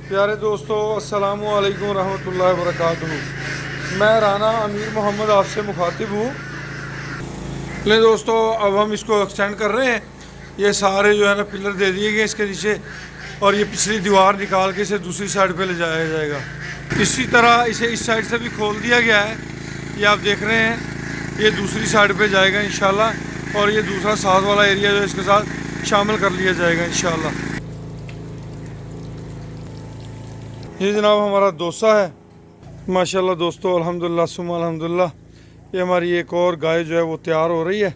प्यारे दोस्तों, अस्सलामु अलैकुम रहमतुल्लाहि व बरकातुहू। मैं राना अमीर मोहम्मद आपसे मुखातिब हूँ। ले दोस्तों, अब हम इसको एक्सटेंड कर रहे हैं। ये सारे जो है ना पिलर दे दिए गए इसके नीचे, और ये पिछली दीवार निकाल के इसे दूसरी साइड पे ले जाया जाएगा। इसी तरह इसे इस साइड से भी खोल दिया गया है। ये आप देख रहे हैं, ये दूसरी साइड पे जाएगा इंशाल्लाह, और ये दूसरा साथ वाला एरिया जो इसके साथ शामिल कर लिया जाएगा इंशाल्लाह। ये जनाब हमारा डोसा है। माशाल्लाह दोस्तों, अल्हम्दुलिल्लाह सुम्मा अल्हम्दुलिल्लाह। ये हमारी एक और गाय जो है वो तैयार हो रही है,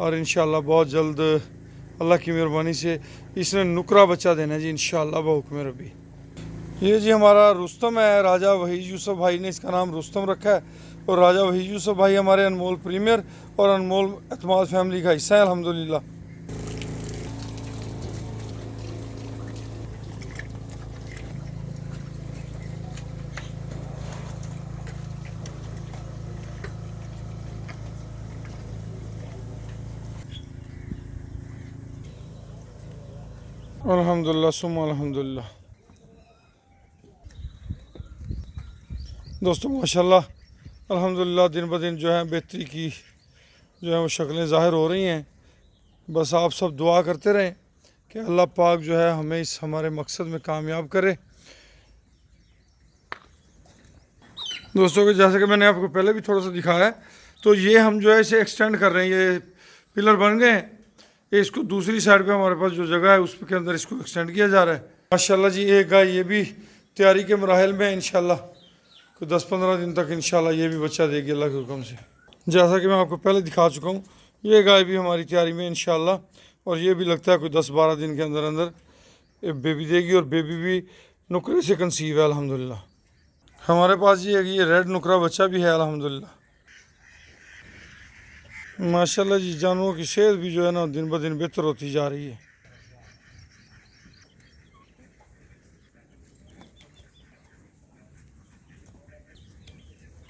और इंशाल्लाह बहुत जल्द अल्लाह की मेहरबानी से इसने नुकरा बच्चा देना है जी इंशाल्लाह बहुक्म रब्बी। ये जी हमारा रुस्तम है। राजा वहीद यूसुफ भाई ने इसका नाम रुस्तम रखा है, और राजा वहीद यूसुफ भाई हमारे अनमोल प्रीमियर और अनमोल एतमाद फैमिली का हिस्सा है अल्हम्दुलिल्लाह। अल्हम्दुलिल्लाह सुम्मा अल्हम्दुलिल्लाह। दोस्तों माशाल्लाह अल्हम्दुलिल्लाह, दिन ब दिन जो है बेहतरी की जो है वो शक्लें ज़ाहिर हो रही हैं। बस आप सब दुआ करते रहें कि अल्लाह पाक जो है हमें इस हमारे मकसद में कामयाब करे। दोस्तों के जैसे कि मैंने आपको पहले भी थोड़ा सा दिखाया है, तो ये हम जो है इसे एक्सटेंड कर रहे हैं। ये पिलर बन गए हैं, ये इसको दूसरी साइड पे हमारे पास जो जगह है उसके अंदर इसको एक्सटेंड किया जा रहा है। माशाल्लाह जी, एक गाय ये भी तैयारी के मराहल में है। इंशाल्लाह कोई 10-15 दिन तक इंशाल्लाह ये भी बच्चा देगी अल्लाह के हुक्म से। जैसा कि मैं आपको पहले दिखा चुका हूँ, ये गाय भी हमारी तैयारी में इंशाल्लाह, और ये भी लगता है कोई 10-12 दिन के अंदर अंदर बेबी देगी, और बेबी भी नुकरे से कंसीव है अल्हम्दुलिल्लाह। हमारे पास ये रेड नुकरा बच्चा भी है अल्हम्दुलिल्लाह। माशाल्लाह जी, जानवरों की सेहत भी जो है ना दिन ब दिन बेहतर होती जा रही है।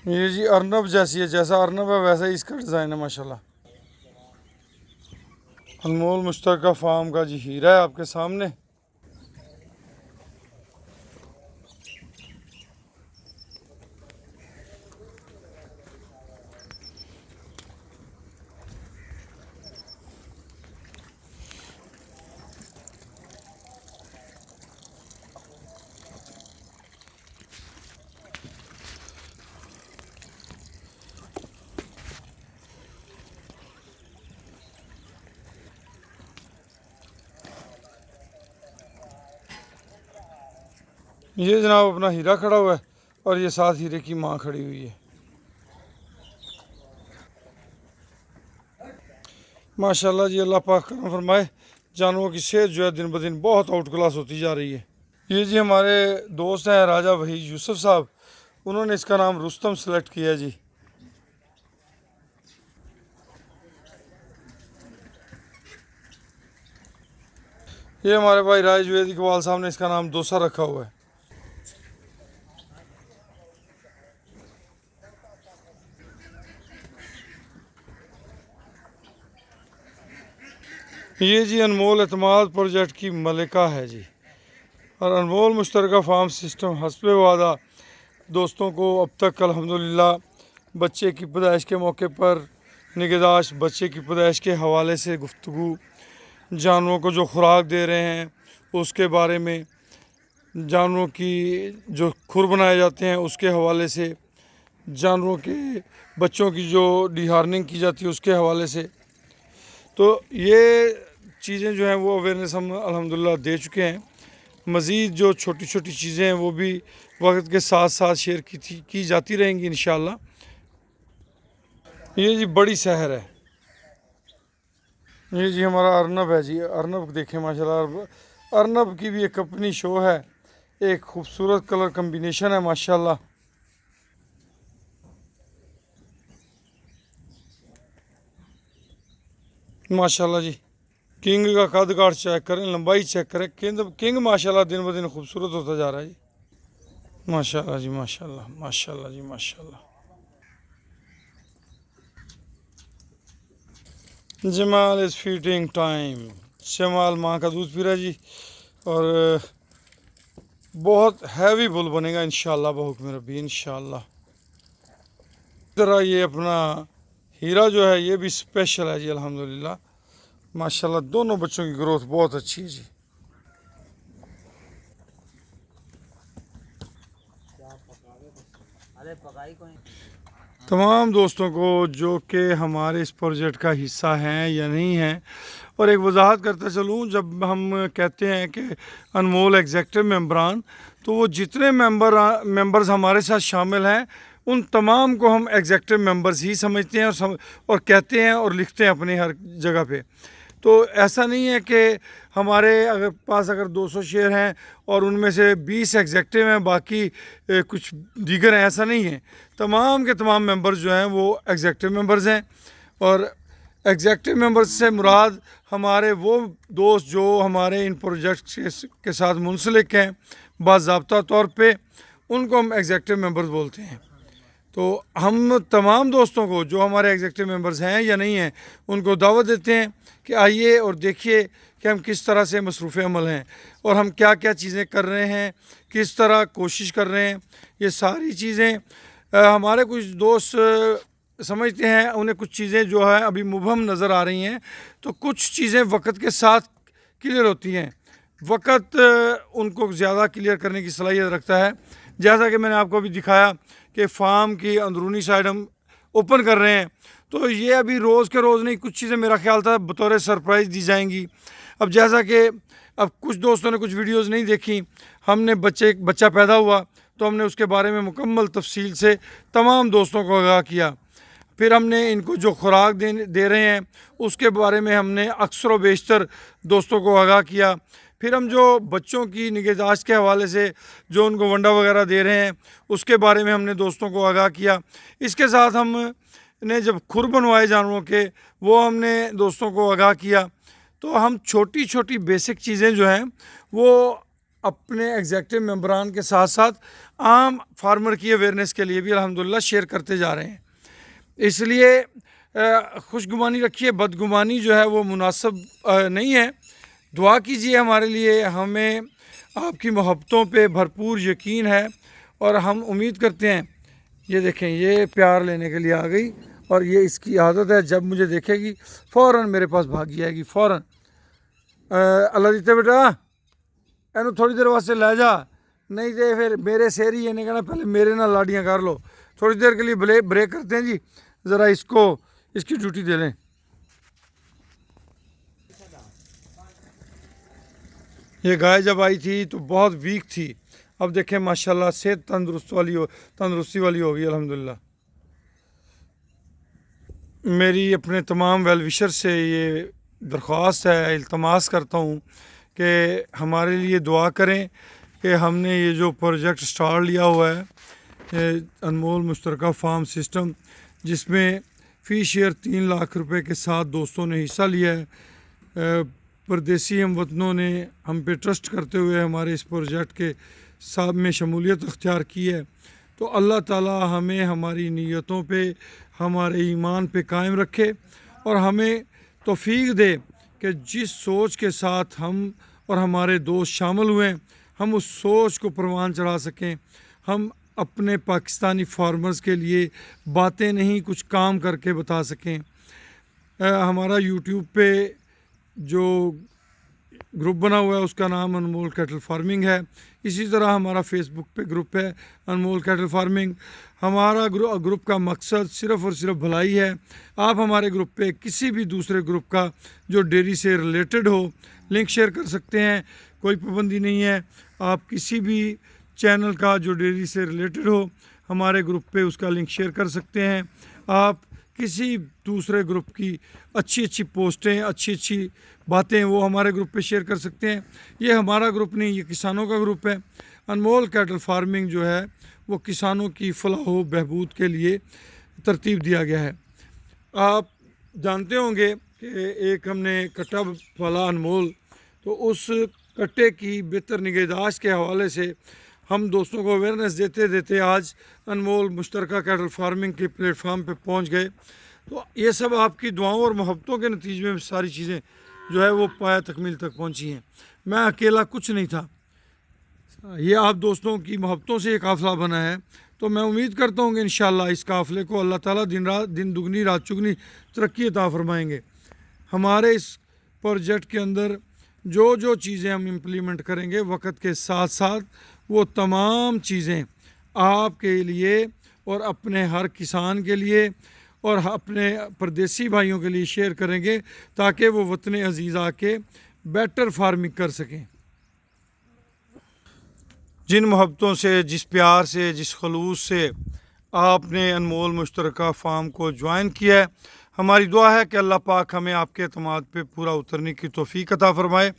ये जी अर्नब जैसी है, जैसा अर्नब है वैसा ही इसका डिज़ाइन है माशाल्लाह। अनमोल मुश्तरका फार्म का जी हीरा है आपके सामने। ये जनाब अपना हीरा खड़ा हुआ है, और ये साथ हीरे की माँ खड़ी हुई है। माशाल्लाह जी, अल्लाह पाक करम फरमाए। जानवरों की सेहत जो है दिन ब दिन बहुत आउट क्लास होती जा रही है। ये जी हमारे दोस्त हैं राजा वहीद यूसुफ साहब, उन्होंने इसका नाम रुस्तम सेलेक्ट किया जी। ये हमारे भाई राय जुवेद इकबाल साहब ने इसका नाम दोसा रखा हुआ है। ये जी अनमोल एतमाद प्रोजेक्ट की मलिका है जी, और अनमोल मुश्तरका फार्म सिस्टम हस्बे वादा दोस्तों को अब तक अल्हम्दुलिल्लाह बच्चे की पैदाइश के मौके पर निगहदाश्त, बच्चे की पैदाइश के हवाले से गुफ्तगू, जानवरों को जो खुराक दे रहे हैं उसके बारे में, जानवरों की जो खुर बनाए जाते हैं उसके हवाले से, जानवरों के बच्चों की जो डिहार्निंग की जाती है उसके हवाले से, तो ये चीज़ें जो हैं वो अवेयरनेस हम अल्हम्दुलिल्लाह दे चुके हैं। मज़ीद जो छोटी छोटी चीज़ें हैं वो भी वक्त के साथ साथ शेयर की जाती रहेंगी इंशाल्लाह। ये जी बड़ी शहर है। ये जी हमारा अर्नब है जी। अर्नब देखें माशाल्लाह, अर्नब की भी एक अपनी शो है, एक खूबसूरत कलर कम्बिनेशन है माशाल्लाह। माशाल्लाह जी, किंग का कद काठ चेक करें, लंबाई चेक करें। किंग माशाल्लाह दिन ब दिन खूबसूरत होता जा रहा है जी। माशाल्लाह जी माशाल्लाह, माशाल्लाह जी माशाल्लाह। Jamal is feeding time. Jamal माँ का दूध पी रहा है जी, और बहुत हैवी बुल बनेगा इंशाल्लाह बहुकुम रब्बी इंशाल्लाह। जरा ये अपना हीरा जो है ये भी स्पेशल है जी अल्हम्दुलिल्लाह, माशाल्लाह दोनों बच्चों की ग्रोथ बहुत अच्छी है जी। तमाम दोस्तों को जो कि हमारे इस प्रोजेक्ट का हिस्सा हैं या नहीं हैं, और एक वजाहत करता चलूँ, जब हम कहते हैं कि अनमोल एग्जेक्टिव मेंबरान, तो वो जितने मेंबर्स हमारे साथ शामिल हैं उन तमाम को हम एग्जेक्टिव मेंबर्स ही समझते हैं और कहते हैं और लिखते हैं अपनी हर जगह पे। तो ऐसा नहीं है कि हमारे पास अगर 200 शेयर हैं और उनमें से 20 एग्जेक्टिव हैं, बाकी कुछ दीगर हैं, ऐसा नहीं है। तमाम के तमाम मेंबर्स जो हैं वो एग्जेक्टिव मेंबर्स हैं। और एग्जेक्टिव मेंबर्स से मुराद हमारे वो दोस्त जो हमारे इन प्रोजेक्ट्स के साथ मुंसलिक हैं बाज़ाब्ता तौर पे, उनको हम एग्जेक्टिव मेंबर्स बोलते हैं। तो हम तमाम दोस्तों को जो हमारे एग्जेक्टिव मेंबर्स हैं या नहीं हैं उनको दावत देते हैं कि आइए और देखिए कि हम किस तरह से मसरूफ़ अमल हैं और हम क्या क्या चीज़ें कर रहे हैं, किस तरह कोशिश कर रहे हैं। ये सारी चीज़ें हमारे कुछ दोस्त समझते हैं, उन्हें कुछ चीज़ें जो है अभी मुबहम नज़र आ रही हैं, तो कुछ चीज़ें वक्त के साथ क्लियर होती हैं। वक्त उनको ज़्यादा क्लियर करने की सलाहियत रखता है। जैसा कि मैंने आपको अभी दिखाया कि फार्म की अंदरूनी साइड हम ओपन कर रहे हैं, तो ये अभी रोज़ के रोज़ नहीं, कुछ चीज़ें मेरा ख्याल था बतौर सरप्राइज़ दी जाएंगी। अब जैसा कि अब कुछ दोस्तों ने कुछ वीडियोस नहीं देखी, हमने बच्चा पैदा हुआ तो हमने उसके बारे में मुकम्मल तफसील से तमाम दोस्तों को आगाह किया। फिर हमने इनको जो खुराक दे रहे हैं उसके बारे में हमने अक्सर व बेशतर दोस्तों को आगाह किया। फिर हम जो बच्चों की निगहदाश्त के हवाले से जो उनको वंडा वगैरह दे रहे हैं उसके बारे में हमने दोस्तों को आगाह किया। इसके साथ हमने जब खुर बनवाए जानवरों के, वो हमने दोस्तों को आगाह किया। तो हम छोटी छोटी बेसिक चीज़ें जो हैं वो अपने एग्जेक्टिव मेंबरान के साथ साथ आम फार्मर की अवेयरनेस के लिए भी अल्हम्दुलिल्लाह शेयर करते जा रहे हैं। इसलिए खुशगुमानी रखिए, बदगुमानी जो है वो मुनासिब नहीं है। दुआ कीजिए हमारे लिए, हमें आपकी मोहब्बतों पे भरपूर यकीन है और हम उम्मीद करते हैं। ये देखें, ये प्यार लेने के लिए आ गई और ये इसकी आदत है, जब मुझे देखेगी फ़ौरन मेरे पास भागी आएगी फ़ौरन। अल्लाह दीते बेटा एनू थोड़ी देर वास्ते लै जा, नहीं तो फिर मेरे शेर ही इन्हें कहना पहले मेरे ना लाड़ियाँ कर लो। थोड़ी देर के लिए ब्रेक करते हैं जी, ज़रा इसको इसकी ड्यूटी दे लें। ये गाय जब आई थी तो बहुत वीक थी, अब देखें माशाल्लाह सेहत तंदुरुस्ती वाली हो गई अल्हम्दुलिल्लाह। मेरी अपने तमाम वेल विशर से ये दरख्वास्त है, इल्तमास करता हूँ कि हमारे लिए दुआ करें कि हमने ये जो प्रोजेक्ट स्टार्ट लिया हुआ है अनमोल मुश्तरका फार्म सिस्टम, जिसमें फ़ी शेयर 3 लाख रुपए के साथ दोस्तों ने हिस्सा लिया है। परदेसी हम वतनों ने हम पे ट्रस्ट करते हुए हमारे इस प्रोजेक्ट के साथ में शमूलियत अख्तियार की है। तो अल्लाह ताला हमें हमारी नीयतों पे, हमारे ईमान पे कायम रखे और हमें तौफीक दे कि जिस सोच के साथ हम और हमारे दोस्त शामिल हुए हम उस सोच को परवान चढ़ा सकें। हम अपने पाकिस्तानी फार्मर्स के लिए बातें नहीं कुछ काम करके बता सकें। हमारा यूट्यूब पे जो ग्रुप बना हुआ है उसका नाम अनमोल कैटल फार्मिंग है। इसी तरह हमारा फेसबुक पे ग्रुप है अनमोल कैटल फार्मिंग। हमारा ग्रुप का मकसद सिर्फ़ और सिर्फ भलाई है। आप हमारे ग्रुप पे किसी भी दूसरे ग्रुप का जो डेयरी से रिलेटेड हो लिंक शेयर कर सकते हैं, कोई पाबंदी नहीं है। आप किसी भी चैनल का जो डेयरी से रिलेटेड हो हमारे ग्रुप पे उसका लिंक शेयर कर सकते हैं। आप किसी दूसरे ग्रुप की अच्छी अच्छी पोस्टें, अच्छी अच्छी बातें वो हमारे ग्रुप पे शेयर कर सकते हैं। ये हमारा ग्रुप नहीं, ये किसानों का ग्रुप है। अनमोल कैटल फार्मिंग जो है वो किसानों की फलाह व बहबूद के लिए तरतीब दिया गया है। आप जानते होंगे कि एक हमने कट्टा वाला अनमोल, तो उस कट्टे की बेहतर निगहदाश्त के हवाले से हम दोस्तों को अवेयरनेस देते देते आज अनमोल मुश्तरका कैटल फार्मिंग के प्लेटफार्म पे पहुंच गए। तो ये सब आपकी दुआओं और मोहब्बतों के नतीजे में सारी चीज़ें जो है वो पाया तकमील तक पहुंची हैं। मैं अकेला कुछ नहीं था, ये आप दोस्तों की मोहब्बतों से ये काफ़िला बना है, तो मैं उम्मीद करता हूँ कि इंशाअल्लाह इस काफ़िले को अल्लाह ताला दिन दुगनी रात चुगनी तरक्की अता फरमाएंगे। हमारे इस प्रोजेक्ट के अंदर जो जो चीज़ें हम इम्प्लीमेंट करेंगे वक्त के साथ साथ वो तमाम चीज़ें आपके लिए और अपने हर किसान के लिए और अपने परदेसी भाइयों के लिए शेयर करेंगे, ताकि वो वतन अज़ीज़ आके बेटर फार्मिंग कर सकें। जिन मोहब्बतों से, जिस प्यार से, जिस खलूस से आपने अनमोल मुश्तरका फ़ार्म को ज्वाइन किया है, हमारी दुआ है कि अल्लाह पाक हमें आपके एतमाद पे पूरा उतरने की तौफ़ीक अता फ़रमाए।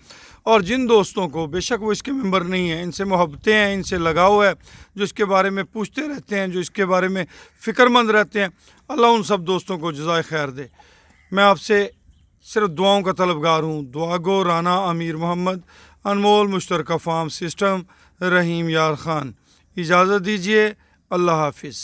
और जिन दोस्तों को, बेशक वो इसके मेंबर नहीं हैं, इनसे मोहब्बतें हैं, इनसे लगाव है, जो इसके बारे में पूछते रहते हैं, जो इसके बारे में फ़िक्रमंद रहते हैं, अल्लाह उन सब दोस्तों को जज़ाए खैर दे। मैं आपसे सिर्फ दुआओं का तलबगार हूँ। दुआ गो राना अमीर मोहम्मद, अनमोल मुश्तरका फ़ार्म सिस्टम, रहीम यार ख़ान। इजाज़त दीजिए, अल्लाह हाफिज़।